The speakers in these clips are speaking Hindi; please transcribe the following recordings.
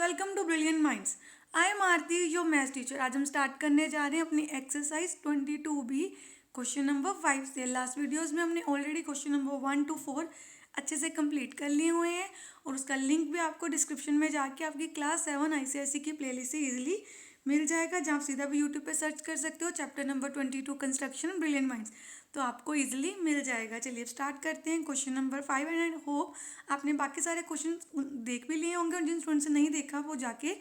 Welcome to brilliant minds. I am Aarti, your maths teacher. आज हम स्टार्ट करने जा रहे हैं अपनी एक्सरसाइज 22B क्वेश्चन नंबर 5 से। लास्ट वीडियोस में हमने ऑलरेडी क्वेश्चन नंबर 1 to 4 अच्छे से कंप्लीट कर लिए हुए हैं और उसका लिंक भी आपको डिस्क्रिप्शन में जाके आपकी क्लास 7 ICSE की प्लेलिस्ट से इजीली मिल जाएगा, जहाँ आप सीधा भी यूट्यूब पे सर्च कर सकते हो chapter number 22 construction brilliant minds, तो आपको इजीली मिल जाएगा। चलिए अब स्टार्ट करते हैं question number 5 and I hope आपने बाकी सारे क्वेश्चन देख भी लिए होंगे और जिन स्टूडेंट से नहीं देखा वो जाके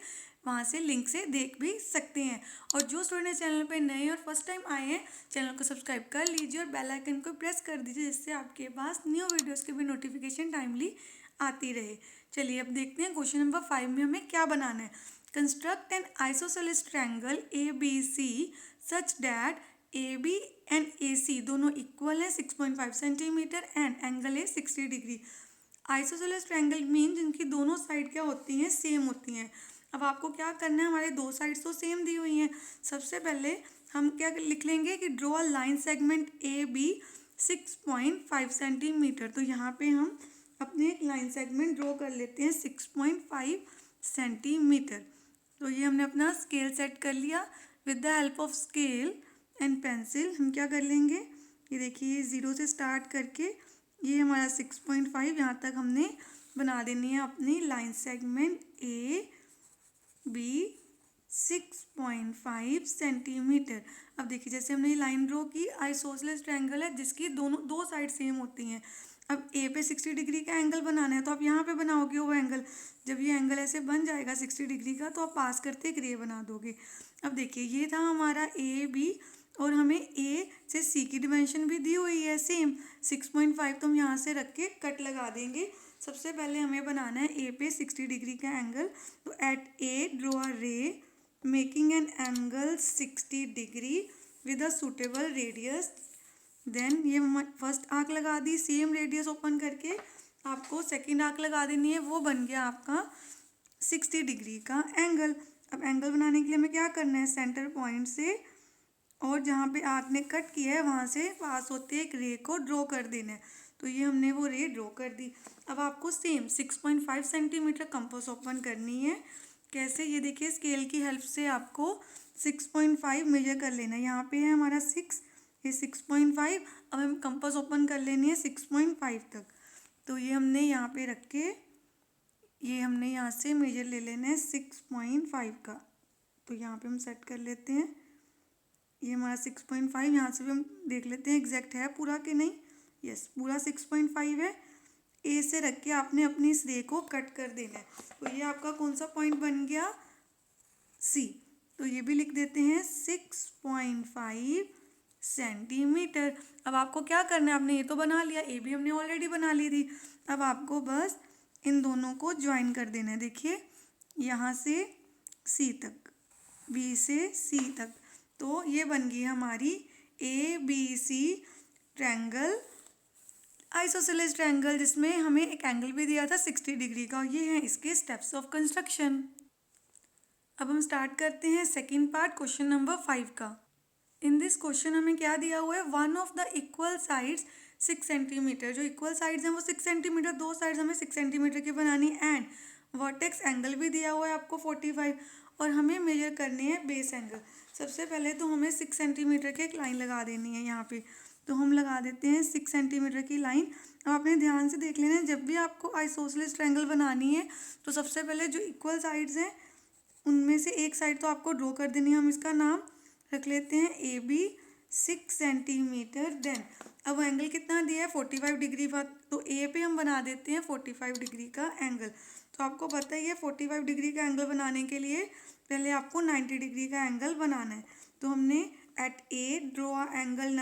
वहाँ से लिंक से देख भी सकते हैं। और जो स्टूडेंट चैनल पे नए और फर्स्ट टाइम आए हैं चैनल को सब्सक्राइब कर लीजिए और बेल आइकन को प्रेस कर दीजिए, जिससे आपके पास न्यू वीडियोस की भी नोटिफिकेशन टाइमली आती रहे। चलिए अब देखते हैं क्वेश्चन नंबर 5 में हमें क्या बनाना है। Construct N isosceles triangle ABC such that AB and AC दोनों इक्वल है 6.5 सेंटीमीटर एंड एंगल है 60 डिग्री। आइसोसेलेस ट्रायंगल मीन जिनकी दोनों साइड क्या होती हैं, सेम होती हैं। अब आपको क्या करना है, हमारे दो साइड्स तो सेम दी हुई हैं। सबसे पहले हम क्या लिख लेंगे कि draw line segment AB 6.5 centimetre. तो यहाँ पे हम अपने एक लाइन सेगमेंट ड्रॉ कर लेते हैं 6.5 सेंटीमीटर। तो ये हमने अपना स्केल सेट कर लिया। With the help of scale and pencil हम क्या कर लेंगे, ये देखिए 0 से स्टार्ट करके ये हमारा 6.5 यहाँ तक हमने बना देनी है अपनी लाइन सेगमेंट AB 6.5 सेंटीमीटर। अब देखिए जैसे हमने ये लाइन ड्रॉ की, आइसोसेलेस ट्रायंगल है जिसकी दो साइड सेम होती हैं। अब A पे 60 डिग्री का एंगल बनाना है तो आप यहाँ पे बनाओगे वो एंगल। जब ये एंगल ऐसे बन जाएगा 60 डिग्री का तो आप पास करते एक रे बना दोगे। अब देखिए ये था हमारा AB और हमें A से C की डिमेंशन भी दी हुई है सेम 6.5, तो हम यहाँ से रख के कट लगा देंगे। सबसे पहले हमें बनाना है A पे 60 डिग्री का एंगल। तो eight A draw a ray making an angle 60 degree with a suitable radius. Then ये फर्स्ट आर्क लगा दी, सेम रेडियस ओपन करके आपको सेकंड आर्क लगा देनी है, वो बन गया आपका 60 डिग्री का एंगल। अब एंगल बनाने के लिए हमें क्या करना है, सेंटर पॉइंट से और जहाँ पे आर्क ने कट किया है वहाँ से पास होते एक रे को ड्रॉ कर देना है। तो ये हमने वो रे ड्रॉ कर दी। अब आपको सेम 6.5 सेंटीमीटर कंपास ओपन करनी है। कैसे, ये देखिए स्केल की हेल्प से आपको 6.5 मेजर कर लेना है। यहाँ पे है हमारा 6, ये 6.5। अब हम कंपास ओपन कर लेनी है 6.5 तक। तो ये हमने यहाँ पे रख के ये हमने यहाँ से मेजर ले लेना है 6.5 का। तो यहाँ पे हम सेट कर लेते हैं, ये हमारा 6.5। यहाँ से भी हम देख लेते हैं एग्जैक्ट है पूरा कि नहीं। यस, पूरा 6.5 है। ए से रख के आपने अपनी इस रे को कट कर देना है। तो ये आपका कौन सा पॉइंट बन गया, C। तो ये भी लिख देते हैं 6.5 सेंटीमीटर। अब आपको क्या करना है, आपने ये तो बना लिया, ए भी हमने ऑलरेडी बना ली थी। अब आपको बस इन दोनों को ज्वाइन कर देना है। देखिए यहाँ से C तक, B से C तक। तो ये बन गई हमारी ABC ट्रायंगल, आइसोसेलेस ट्रायंगल, जिसमें हमें एक एंगल भी दिया था 60 डिग्री का। ये हैं इसके स्टेप्स ऑफ कंस्ट्रक्शन। अब हम स्टार्ट करते हैं सेकंड पार्ट क्वेश्चन नंबर 5 का। इन दिस क्वेश्चन हमें क्या दिया हुआ है, one of the equal sides 6 centimetre. जो इक्वल साइड्स हैं वो 6 सेंटीमीटर, दो साइड्स हमें 6 सेंटीमीटर की बनानी है। एंड वर्टेक्स एंगल भी दिया हुआ है आपको 45 और हमें मेजर करनी है बेस एंगल। सबसे पहले तो हमें 6 सेंटीमीटर की एक लाइन लगा देनी है यहाँ पे। तो हम लगा देते हैं 6 सेंटीमीटर की लाइन। अब आपने ध्यान से देख लेना है, जब भी आपको आइसोसेलेस ट्रायंगल बनानी है तो सबसे पहले जो इक्वल साइड्स हैं उनमें से एक साइड तो आपको ड्रॉ कर देनी है। हम इसका नाम रख लेते हैं AB 6 सेंटीमीटर। देन अब एंगल कितना दिया है 45 डिग्री का, तो A पे हम बना देते हैं 45 डिग्री का एंगल। तो आपको पता ही है 45 डिग्री का एंगल बनाने के लिए पहले आपको 90 डिग्री का एंगल बनाना है। तो हमने at A draw angle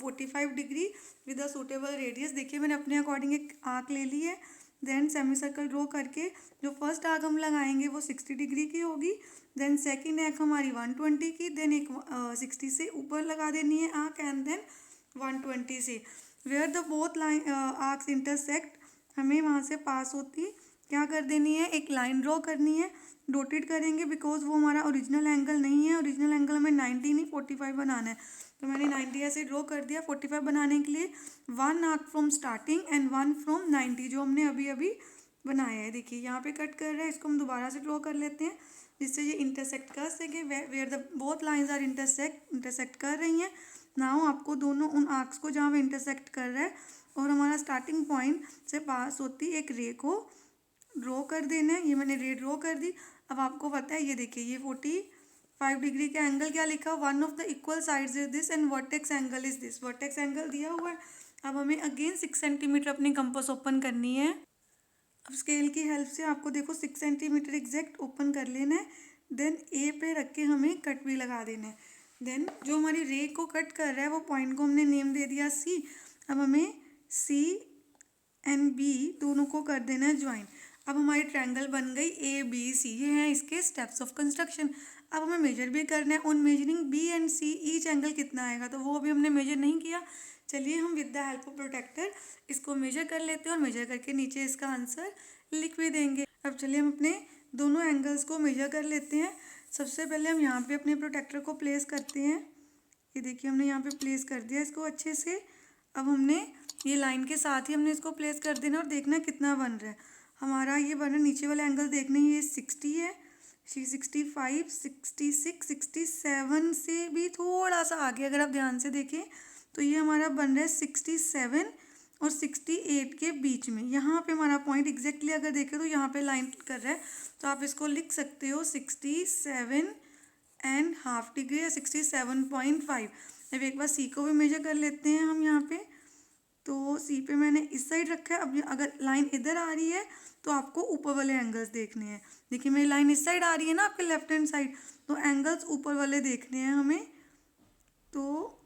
45 degree with a suitable radius. देखिए मैंने अपने अकॉर्डिंग एक आर्क ले ली है। देन सेमी सर्कल ड्रॉ करके जो फर्स्ट आर्क हम लगाएंगे वो 60 डिग्री की होगी। देन सेकंड आर्क हमारी 120 की। देन एक 60 से ऊपर लगा देनी है आर्क एंड देन 120 से where the both line arcs intersect, हमें वहाँ से पास होती क्या कर देनी है, एक लाइन ड्रॉ करनी है। डोटेड करेंगे बिकॉज वो हमारा ओरिजिनल एंगल नहीं है। ओरिजिनल एंगल हमें 90 नहीं 45 बनाना है। तो मैंने 90 ऐसे ड्रॉ कर दिया। 45 बनाने के लिए 1 arc from starting and 1 from 90, जो हमने अभी अभी बनाया है। देखिए यहाँ पे कट कर रहा है, इसको हम दोबारा से ड्रॉ कर लेते हैं जिससे ये इंटरसेक्ट कर सके, where the both lines are intersect कर रही हैं। नाउ आपको दोनों उन आर्क्स को जहाँ पे इंटरसेक्ट कर रहा है और हमारा स्टार्टिंग पॉइंट से पास होती एक रे को ड्रॉ कर देना है। ये मैंने रे ड्रॉ कर दी। अब आपको पता है, ये देखिए ये 45 डिग्री का एंगल क्या लिखा, one of the equal sides is this and vertex angle is this. Vertex angle दिया हुआ है। अब हमें अगेन 6 सेंटीमीटर अपनी कंपास ओपन करनी है। अब स्केल की हेल्प से आपको देखो 6 सेंटीमीटर एग्जैक्ट ओपन कर लेना है। देन ए पे रख के हमें कट भी लगा देना है। देन जो हमारी रे को कट कर रहा है वो पॉइंट को हमने नेम दे दिया सी। अब हमें सी एंड बी दोनों को कर देना है ज्वाइन। अब हमारी ट्रायंगल बन गई ए बी सी। ये हैं इसके स्टेप्स ऑफ कंस्ट्रक्शन। अब हमें मेजर भी करना है। On measuring B and C each angle कितना आएगा, तो वो भी हमने मेजर नहीं किया। चलिए हम with the help of protractor इसको मेजर कर लेते हैं और मेजर करके नीचे इसका आंसर लिख भी देंगे। अब चलिए हम अपने दोनों एंगल्स को मेजर कर लेते हैं। सबसे पहले हम यहाँ पे अपने प्रोटेक्टर को प्लेस करते हैं। ये देखिए हमने यहाँ पे प्लेस कर दिया इसको अच्छे से। अब हमने ये लाइन के साथ ही हमने इसको प्लेस कर देना और देखना कितना बन रहा है हमारा। ये बन रहा है, नीचे वाले एंगल देखने, ये 60 है, 65, 66, 67 से भी थोड़ा सा आगे अगर आप ध्यान से देखें तो ये हमारा बन रहा है 67 और 68 के बीच में। यहाँ पे हमारा पॉइंट एग्जैक्टली अगर देखें तो यहाँ पे लाइन कर रहा है, तो आप इसको लिख सकते हो 67.5 डिग्री या 67.5। अब एक बार सी को भी मेजर कर लेते हैं हम यहाँ पे। तो सी पे मैंने इस साइड रखा है। अब अगर लाइन इधर आ रही है तो आपको ऊपर वाले एंगल्स देखने हैं। देखिए मेरी लाइन इस साइड आ रही है ना आपके लेफ्ट हैंड साइड, तो एंगल्स ऊपर वाले देखने हैं हमें। तो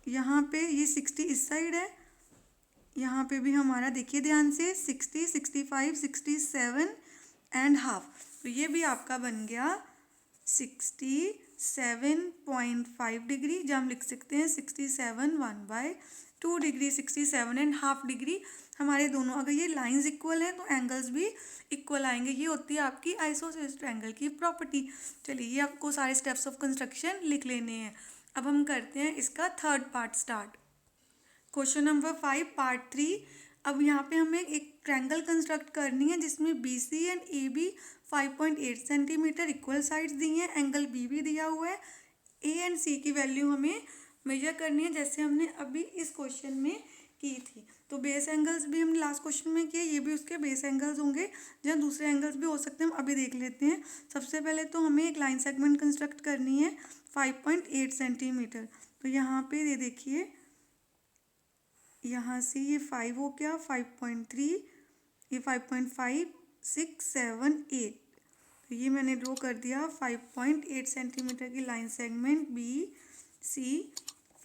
यहाँ पे ये 60 इस साइड है, यहाँ पे भी हमारा देखिए ध्यान से 60, 65, 67.5। तो ये भी आपका बन गया 67.5 डिग्री, जहाँ हम लिख सकते हैं 67 1/2 डिग्री, 67.5 डिग्री। हमारे दोनों अगर ये लाइंस इक्वल हैं तो एंगल्स भी इक्वल आएंगे। ये होती है आपकी आइसोसेलेस ट्रायंगल की प्रॉपर्टी। चलिए ये आपको सारे स्टेप्स ऑफ कंस्ट्रक्शन लिख लेने हैं। अब हम करते हैं इसका third part start. Question number 5 part 3। अब यहाँ पे हमें एक ट्रायंगल कंस्ट्रक्ट करनी है जिसमें B C and A B 5.8 centimetre equal sides दी हैं, एंगल बी भी दिया हुआ है। ए एंड सी की वैल्यू हमें मेजर करनी है जैसे हमने अभी इस क्वेश्चन में की थी। तो बेस एंगल्स भी हमने लास्ट क्वेश्चन में किए, ये भी उसके बेस एंगल्स होंगे। जहाँ दूसरे एंगल्स भी हो सकते हैं हम अभी देख लेते हैं। सबसे पहले तो हमें एक लाइन सेगमेंट कंस्ट्रक्ट करनी है 5.8 सेंटीमीटर। तो यहाँ पे ये देखिए, यहाँ से ये 5 हो गया, 5.3, ये 5.5, 6, 7, 8। तो ये मैंने ड्रॉ कर दिया 5.8 सेंटीमीटर की line segment B C,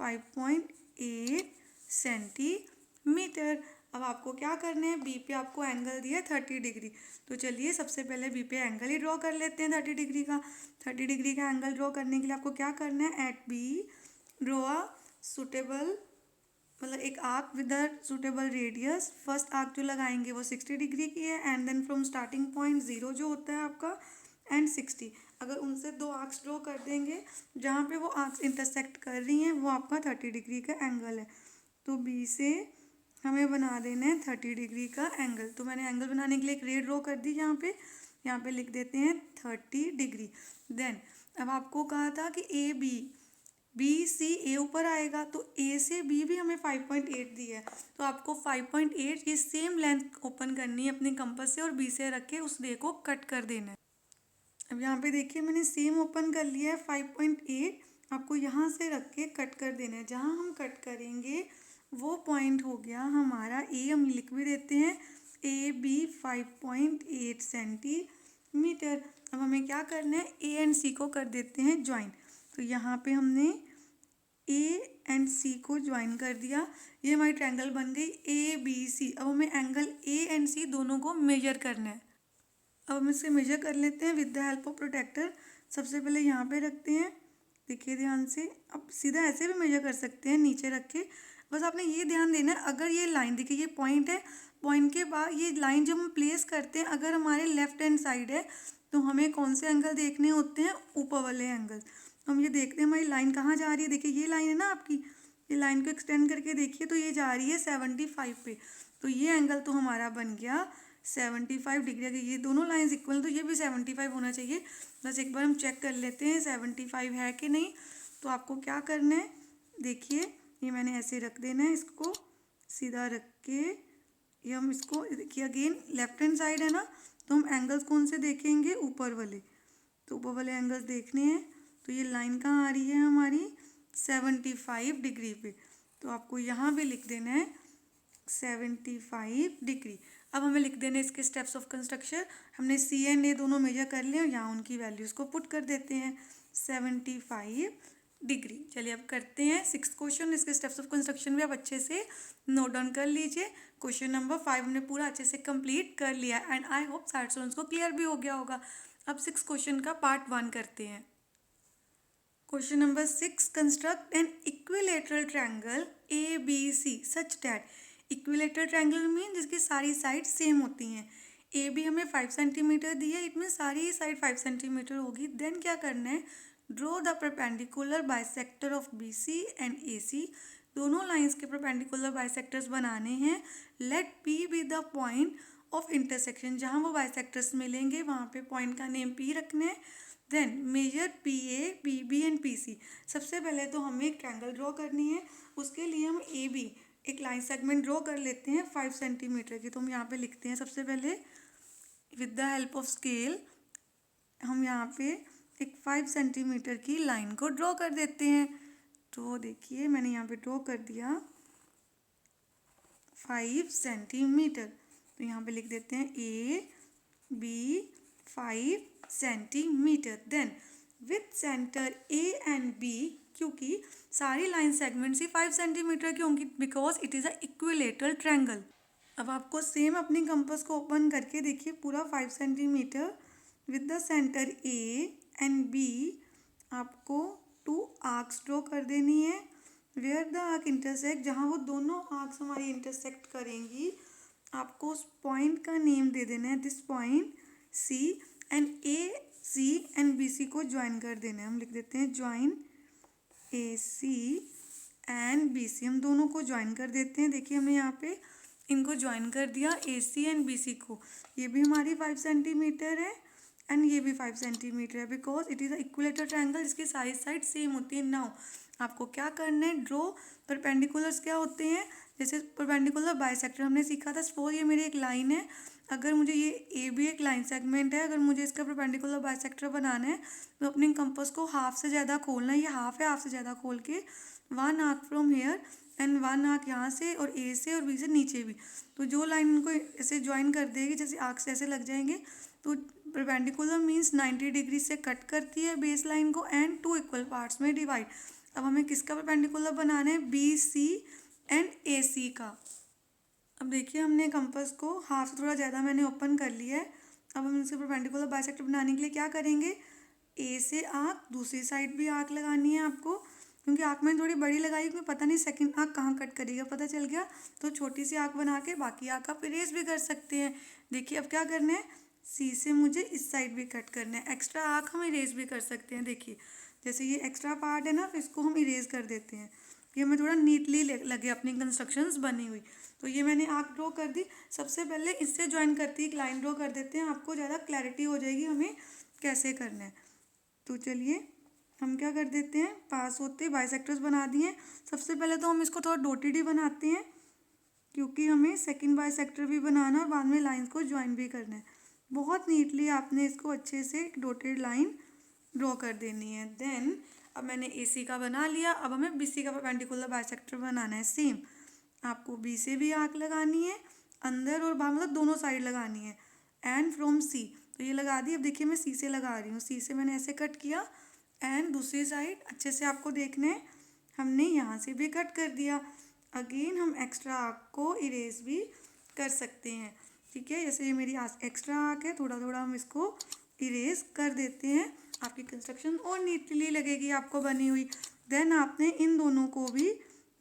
5.8 centimetre. अब आपको क्या करना है, बी पे आपको एंगल दिया 30 डिग्री। तो चलिए सबसे पहले बी पे एंगल ही ड्रॉ कर लेते हैं 30 डिग्री का। 30 डिग्री का एंगल ड्रॉ करने के लिए आपको क्या करना है, at B draw a suitable, मतलब एक arc with a suitable radius. First arc जो लगाएंगे वो 60 डिग्री की है and then from starting point 0 जो होता है आपका एंड 60, अगर उनसे दो आर्क्स ड्रॉ कर देंगे जहाँ पे वो आर्क्स इंटरसेक्ट कर रही हैं वो आपका 30 डिग्री का एंगल है। तो बी से हमें बना देना है 30 डिग्री का एंगल। तो मैंने एंगल बनाने के लिए एक रे ड्रॉ कर दी यहाँ पे लिख देते हैं 30 डिग्री। देन अब आपको कहा था कि ए बी सी ए ऊपर आएगा, तो ए से बी भी हमें 5.8 दी है, तो आपको 5.8 ये सेम लेंथ ओपन करनी है अपने कंपास से और बी से रख के उस रे को कट कर देना है। अब यहाँ पे देखिए मैंने सेम ओपन कर लिया है 5.8, आपको यहाँ से रख के कट कर देना है। जहाँ हम कट करेंगे वो पॉइंट हो गया हमारा ए, हम लिख भी देते हैं ए बी 5.8 सेंटीमीटर। अब हमें क्या करना है, ए एंड सी को कर देते हैं ज्वाइन। तो यहाँ पे हमने ए एंड सी को ज्वाइन कर दिया, ये हमारी ट्रायंगल बन गई ए बी सी। अब हमें एंगल ए एंड सी दोनों को मेजर करना है। अब हम इसे मेजर कर लेते हैं with the help of protractor. सबसे पहले यहाँ पे रखते हैं, देखिए ध्यान से। अब सीधा ऐसे भी मेजर कर सकते हैं नीचे रख के, बस आपने ये ध्यान देना है अगर ये लाइन देखिए ये पॉइंट है, पॉइंट के बाद ये लाइन जब हम प्लेस करते हैं अगर हमारे लेफ्ट हैंड साइड है तो हमें कौन से एंगल देखने होते हैं, ऊपर वाले एंगल। हम ये देखते हैं हमारी लाइन कहाँ जा रही है, देखिए ये लाइन है ना आपकी, ये लाइन को एक्सटेंड करके देखिए तो ये जा रही है 75 पे। तो ये एंगल तो हमारा बन गया 75 डिग्री। अगर ये दोनों लाइंस इक्वल तो ये भी 75 होना चाहिए। बस एक बार हम चेक कर लेते हैं 75 है कि नहीं। तो आपको क्या करना है, देखिए ये मैंने ऐसे रख देना है, इसको सीधा रख के ये हम इसको देखिए अगेन लेफ्ट हैंड साइड है ना, तो हम एंगल्स कौन से देखेंगे, ऊपर वाले। तो ऊपर वाले एंगल्स देखने हैं। तो ये लाइन कहाँ आ रही है हमारी 75 डिग्री पे। तो आपको यहाँ पे लिख देना है 75 डिग्री। अब हमें लिख देना है इसके स्टेप्स ऑफ कंस्ट्रक्शन। हमने सी एंड ए दोनों मेजर कर लिए और यहाँ उनकी वैल्यूज़ को पुट कर देते हैं 75 डिग्री। चलिए अब करते हैं 6th क्वेश्चन। इसके स्टेप्स ऑफ कंस्ट्रक्शन भी आप अच्छे से नोट डाउन कर लीजिए। क्वेश्चन नंबर 5 हमने पूरा अच्छे से कंप्लीट कर लिया एंड आई होप सारे स्टूडेंट्स को क्लियर भी हो गया होगा। अब 6th क्वेश्चन का पार्ट 1 करते हैं। Question number 6, construct an equilateral triangle ABC such that, equilateral triangle mean जिसकी सारी साइड सेम होती हैं। ए बी हमें 5 सेंटीमीटर दी है, इट मीन सारी साइड 5 सेंटीमीटर होगी। देन क्या करना है, draw the perpendicular bisector of BC and AC। दोनों लाइंस के परपेंडिकुलर बाइसेक्टर्स बनाने हैं। Let P be the point of intersection, जहाँ वो बाइसेक्टर्स मिलेंगे वहाँ पे पॉइंट का नेम P रखना है। Then measure PA, PB and PC। सबसे पहले तो हमें एक ट्रायंगल ड्रॉ करनी है, उसके लिए हम AB एक लाइन सेगमेंट ड्रॉ कर लेते हैं 5 सेंटीमीटर की। तो हम यहाँ पे लिखते हैं सबसे पहले with the help of scale हम यहाँ पे एक 5 सेंटीमीटर की लाइन को ड्रॉ कर देते हैं। तो देखिए मैंने यहाँ पे ड्रॉ कर दिया 5 सेंटीमीटर। तो यहाँ पे लिख देते हैं AB 5 centimetre. Then with centre A and B, क्योंकि सारी लाइन सेगमेंट्स ही 5 सेंटीमीटर की होंगी because it is a equilateral triangle. अब आपको सेम अपनी कंपास को ओपन करके देखिए पूरा 5 centimetre with the centre A and B आपको 2 आर्क्स ड्रॉ कर देनी है। वेयर द आर्क इंटरसेक्ट, जहाँ वो दोनों आर्क्स हमारी इंटरसेक्ट करेंगी, आपको उस पॉइंट का नेम दे देना है this point C and AC and BC को ज्वाइन कर देना है। हम लिख देते हैं ज्वाइन AC एंड BC, हम दोनों को ज्वाइन कर देते हैं। देखिए हमने यहाँ पे इनको ज्वाइन कर दिया AC एंड BC को। ये भी हमारी 5 सेंटीमीटर है एंड ये भी 5 सेंटीमीटर है because it is a equilateral triangle जिसकी सारी साइड सेम होती है। नाउ आपको क्या करना है, ड्रॉ परपेंडिकुलर्स क्या होते हैं, जैसे परपेंडिकुलर बाइसेक्टर हमने सीखा था। सपोज ये मेरी एक लाइन है, अगर मुझे ये ए भी एक लाइन सेगमेंट है, अगर मुझे इसका परपेंडिकुलर बाइसेक्टर बनाना है तो अपने कंपास को हाफ से ज़्यादा खोलना है। ये हाफ है, हाफ से ज़्यादा खोल के 1 arc from here and 1 arc यहाँ से और A से और B से नीचे भी। तो जो लाइन इनको ऐसे ज्वाइन कर देगी, जैसे आर्क्स ऐसे लग जाएंगे, तो परपेंडिकुलर मीन्स 90 डिग्री से कट करती है बेस लाइन को एंड 2 इक्वल पार्ट्स में डिवाइड। अब हमें किसका परपेंडिकुलर बनाना है, BC एंड AC का। अब देखिए हमने कंपास को हाफ से थोड़ा ज़्यादा मैंने ओपन कर लिया है। अब हम इसके परपेंडिकुलर बाइसेक्टर बनाने के लिए क्या करेंगे, A से आर्क, दूसरी साइड भी आर्क लगानी है आपको, क्योंकि आर्क मैंने थोड़ी बड़ी लगाई क्योंकि पता नहीं सेकंड आर्क कहाँ कट करेगा, पता चल गया तो छोटी सी आर्क बना के बाकी आर्क आप इरेज भी कर सकते हैं। देखिए अब क्या करना है, C से मुझे इस साइड भी कट करना है, एक्स्ट्रा आर्क हम इरेज भी कर सकते हैं। देखिए जैसे ये एक्स्ट्रा पार्ट है ना, तो इसको हम इरेज कर देते हैं कि हमें थोड़ा नीटली लगे अपनी कंस्ट्रक्शंस बनी हुई। तो ये मैंने आर्क ड्रॉ कर दी। सबसे पहले इससे ज्वाइन करती एक लाइन ड्रॉ कर देते हैं, आपको ज़्यादा क्लैरिटी हो जाएगी हमें कैसे करना है। तो चलिए हम क्या कर देते हैं, पास होते बाइसेक्टर्स बना दिए। सबसे पहले तो हम इसको थोड़ा डॉटेड ही बनाते हैं क्योंकि हमें सेकंड बाइसेक्टर भी बनाना और बाद में लाइंस को ज्वाइन भी करना है। बहुत नीटली आपने इसको अच्छे से डॉटेड लाइन ड्रॉ कर देनी है। देन अब मैंने AC का बना लिया, अब हमें BC का परपेंडिकुलर बाइसेक्टर बनाना है। सेम आपको B से भी आर्क लगानी है, अंदर और बाहर मतलब दोनों साइड लगानी है एंड फ्रॉम C। तो ये लगा दी। अब देखिए मैं C से लगा रही हूँ, C से मैंने ऐसे कट किया एंड दूसरी साइड अच्छे से आपको देखना है हमने यहाँ से भी कट कर दिया। अगेन हम एक्स्ट्रा आर्क को इरेज भी कर सकते हैं, ठीक है। जैसे ये मेरी एक्स्ट्रा आर्क है, थोड़ा थोड़ा हम इसको इरेज कर देते हैं, आपकी कंस्ट्रक्शन और नीटली लगेगी आपको बनी हुई। देन आपने इन दोनों को भी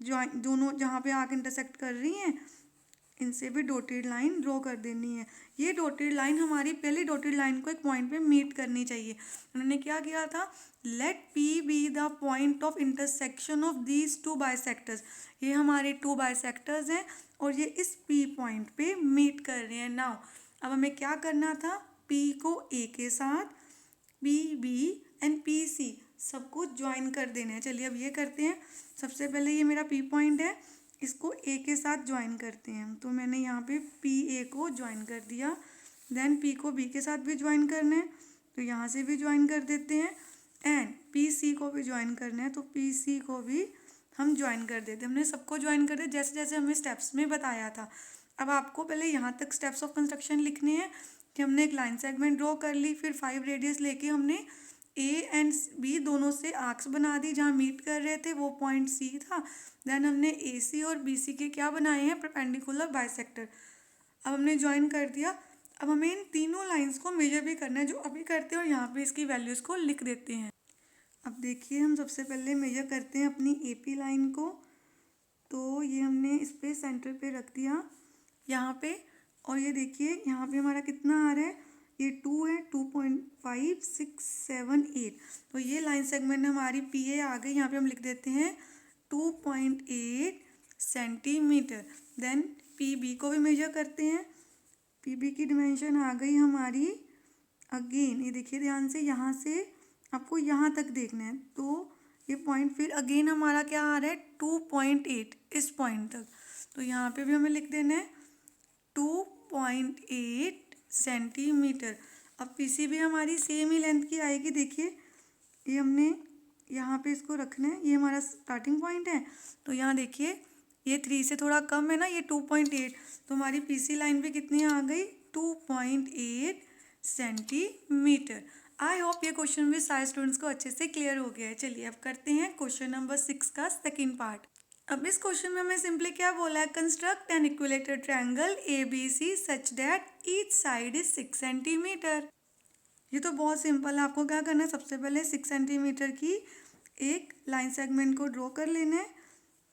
ज्वाइन, दोनों जहाँ पे आर्क इंटरसेक्ट कर रही हैं इनसे भी डॉटेड लाइन ड्रॉ कर देनी है। ये डॉटेड लाइन हमारी पहली डॉटेड लाइन को एक पॉइंट पे मीट करनी चाहिए। उन्होंने क्या किया था, let P be the point of intersection of these 2 bisectors. ये हमारे 2 बाइसेक्टर्स हैं और ये इस P पॉइंट पे मीट कर रहे हैं। नाउ अब हमें क्या करना था, पी को ए के साथ, B B and P C सबको ज्वाइन कर देना है। चलिए अब ये करते हैं। सबसे पहले ये मेरा पी पॉइंट है, इसको ए के साथ ज्वाइन करते हैं। तो मैंने यहाँ पे पी ए को ज्वाइन कर दिया। देन पी को बी के साथ भी ज्वाइन करना है, तो यहाँ से भी ज्वाइन कर देते हैं। एंड पी सी को भी ज्वाइन करना है, तो पी सी को भी हम ज्वाइन कर देते हैं। हमने सबको ज्वाइन कर दिया जैसे जैसे हमें स्टेप्स में बताया था। अब आपको पहले यहाँ तक स्टेप्स ऑफ कंस्ट्रक्शन लिखने हैं कि हमने एक लाइन सेगमेंट ड्रॉ कर ली, फिर 5 रेडियस लेके हमने ए एंड बी दोनों से आर्क्स बना दी, जहाँ मीट कर रहे थे वो पॉइंट सी था। देन हमने ए सी और बी सी के क्या बनाए हैं, परपेंडिकुलर बाइसेक्टर। अब हमने ज्वाइन कर दिया। अब हमें इन तीनों लाइंस को मेजर भी करना है, जो अभी करते हैं, और यहाँ पे इसकी वैल्यूज़ को लिख देते हैं। अब देखिए हम सबसे पहले मेजर करते हैं अपनी ए पी लाइन को। तो ये हमने इस पे सेंटर पे रख दिया यहाँ पे, और ये देखिए यहाँ पे हमारा कितना आ रहा है, ये 2 है, 2.5678। तो ये लाइन सेगमेंट हमारी पी ए आ गई। यहाँ पे हम लिख देते हैं 2.8 सेंटीमीटर। देन पी बी को भी मेजर करते हैं। पी बी की डिमेंशन आ गई हमारी, अगेन ये देखिए ध्यान से, यहाँ से आपको यहाँ तक देखना है। तो ये पॉइंट फिर अगेन हमारा क्या आ रहा है, 2.8 इस पॉइंट तक। तो यहाँ पे भी हमें लिख देना है 2.8 सेंटीमीटर। अब पीसी भी हमारी सेम ही लेंथ की आएगी। देखिए ये हमने यहाँ पे इसको रखना है, ये हमारा स्टार्टिंग पॉइंट है। तो यहाँ देखिए ये 3 से थोड़ा कम है ना, ये 2.8, तो हमारी पीसी लाइन भी कितनी आ गई, 2.8 सेंटीमीटर। आई होप ये क्वेश्चन भी सारे स्टूडेंट्स को अच्छे से क्लियर हो गया है। चलिए अब करते हैं क्वेश्चन नंबर 6 का सेकेंड पार्ट। अब इस क्वेश्चन में हमें सिंपली क्या बोला है, construct an equilateral triangle A B C such that each side is 6 centimetre. ये तो बहुत सिंपल है। आपको क्या करना है, सबसे पहले 6 सेंटीमीटर की एक लाइन सेगमेंट को ड्रॉ कर लेना है।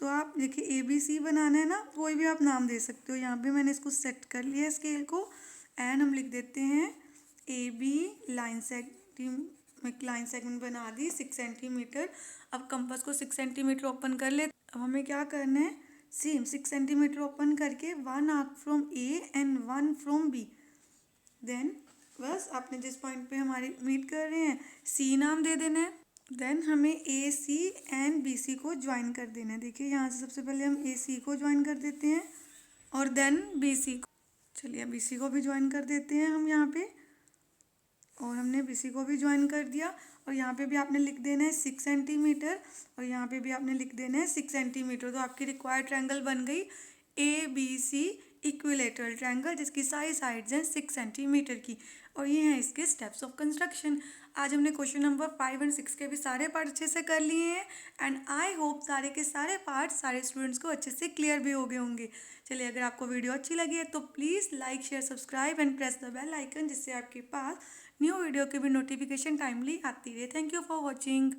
तो आप देखिए ए बी सी बनाना है ना, कोई भी आप नाम दे सकते हो। यहाँ पे मैंने इसको सेट कर लिया स्केल को, एंड हम लिख देते हैं ए बी लाइन सेगमेंट बना दी 6 सेंटीमीटर। अब कंपास को 6 सेंटीमीटर ओपन कर ले। अब हमें क्या करना है, सेम 6 सेंटीमीटर ओपन करके 1 arc from A and 1 from B. Then बस आपने जिस पॉइंट पे हमारे मीट कर रहे हैं सी नाम दे देना है। देन हमें ए सी एंड बी सी को ज्वाइन कर देना है। देखिए यहाँ से सबसे पहले हम ए सी को ज्वाइन कर देते हैं, और देन बी सी को। चलिए बी सी को भी ज्वाइन कर देते हैं हम यहाँ पे, और हमने बी सी को भी ज्वाइन कर दिया। और यहाँ पे भी आपने लिख देना है 6 सेंटीमीटर, और यहाँ पे भी आपने लिख देना है 6 सेंटीमीटर। तो आपकी रिक्वायर्ड ट्रायंगल बन गई A B C equilateral triangle, जिसकी सारी साइड्स हैं 6 सेंटीमीटर की। और ये हैं इसके स्टेप्स ऑफ कंस्ट्रक्शन। आज हमने क्वेश्चन नंबर 5 और 6 के भी सारे पार्ट अच्छे से कर लिए हैं, एंड आई होप सारे के सारे पार्ट सारे स्टूडेंट्स को अच्छे से क्लियर भी हो गए होंगे। चलिए अगर आपको वीडियो अच्छी लगी है तो please like share subscribe and press the bell icon, जिससे आपके पास न्यू वीडियो की भी नोटिफिकेशन टाइमली आती रहे। Thank you for watching.